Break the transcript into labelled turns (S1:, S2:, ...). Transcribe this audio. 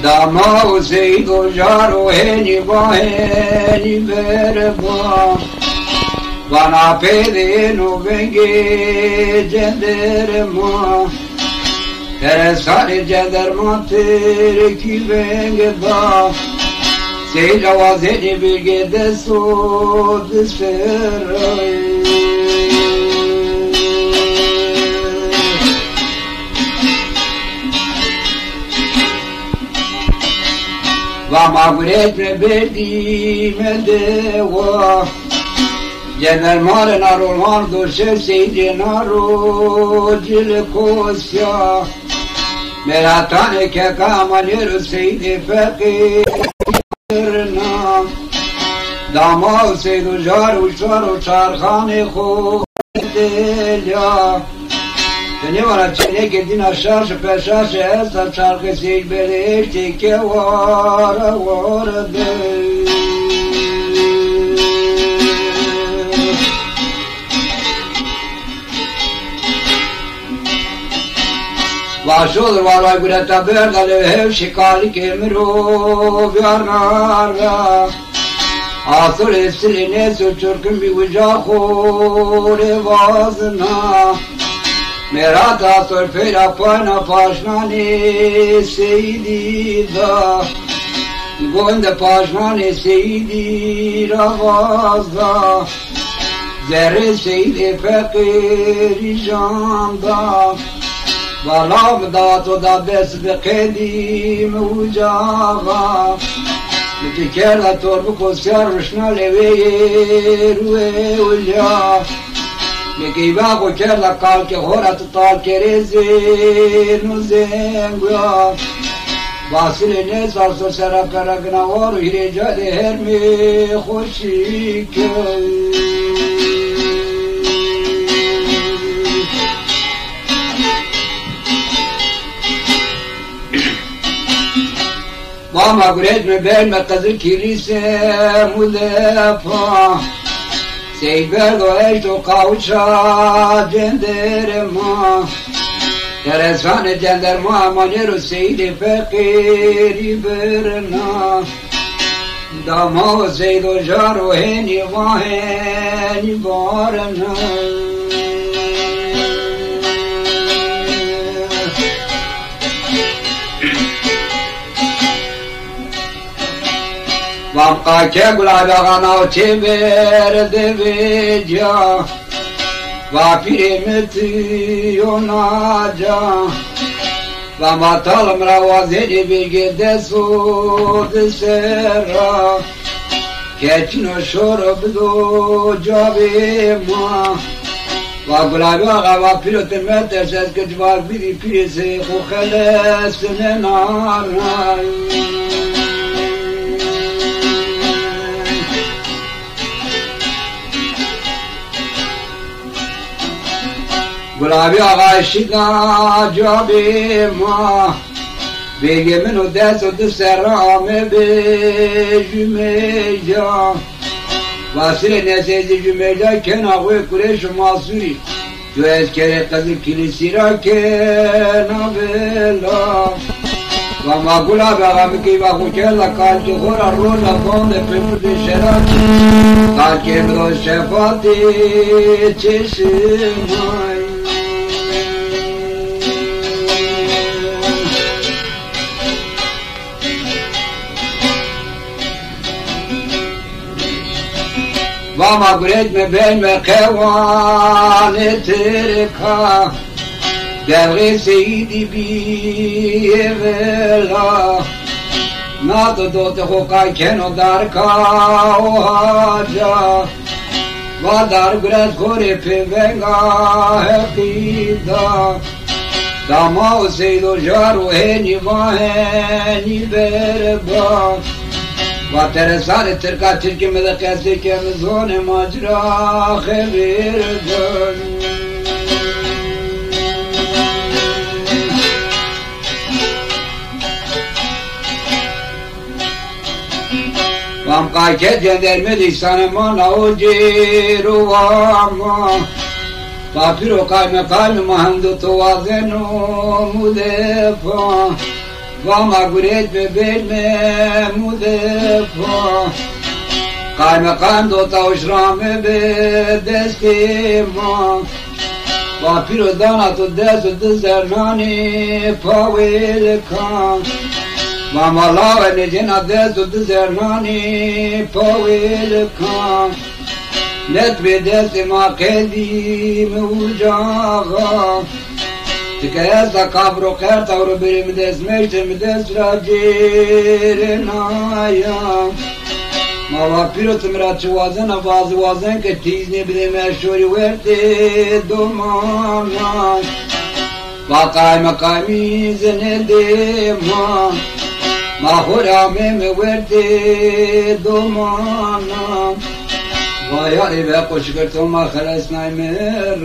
S1: Dama sei do jaro eni baheni berba Bana pede no venge gender ma Tere sare gender ma tere ki venge ba Sei javazeni bilge de so de serai Vama guretre berdi medewa Genel mare narul mardu șerse naro gile kosya Meratane ke kamalir seydi fakirna Damal seydu jar uçar çarkhane khodelya Ne var çene kedin aşağı peşa şehsa çarkı seyir beleşti ke var de Vaşolur var gureta berdale hev şikali kemiro vyarnara Asır esiline söçürkün bir uca khore vazna Merata sorfera pana paşnane seydi da Gonde paşnane seydi ravazda Zerre seydi fekiri janda Valav da to da besbe kedim ucağa Mütikerla torbu kosyar rışna leveye ruhe ulya Mekiva ko kerla kalke horat talke rezin uzengua Basile ne sarso sera karagna or hireja de hermi khoshik Mama guret me bel me kazı kilise mulefa Seyberdo eşto kavuşa cenderma Teresane cenderma maneru seydi fekiri berna Dama seydo jaro heni vaheni barna Vamka ke gulabe gana çever deveca Vapiremeti yonaca Vamatalım ravazeli bilge desud serra Keçino şorobdo cabema Vagulabe gana vapirotin meterses Kıç var biri pirisi Kuhelesine naray Gulabi ağa şika cabima Begemin o desudu serame be cümeyca Vasile nesezi cümeyca kenavı kureş masuri Jo eskere kazı kilisira kenavela Vama gulabi ağa mikiva kukella kalki hora rola fonde pepudi şeraki Kalki bro şefati çeşimay Vama guretme belme kevane terka Devre seyidi bi evela Nato dote hokay keno darka o haca Vadar guret kore pevenga hekida Dama o seydo jaru heni vaheni berba Vateresane Türk'a Türk'ümüzde kestikimiz onu macera xevirden Vamka kedye dermedi sanıma na uciru vama Papiro kayme kayme mahandu tuvazenu mudefa Vama guret me belme mudefa Kaymakam dota ushram be destema Va pirodana to desu dizernani pawil kan Vama lava nejena desu dizernani pawil kan Net be desima kedim ujaga Tika kabro kerta uru birim desmeştim desracirinaya Ma vapirot mraçı vazena bazı vazen ke tizni bile meşhuri verdi dumana Vakay makami zenedema Ma hurameme verdi dumana Vay ali ve koşkırtoma khalas naymer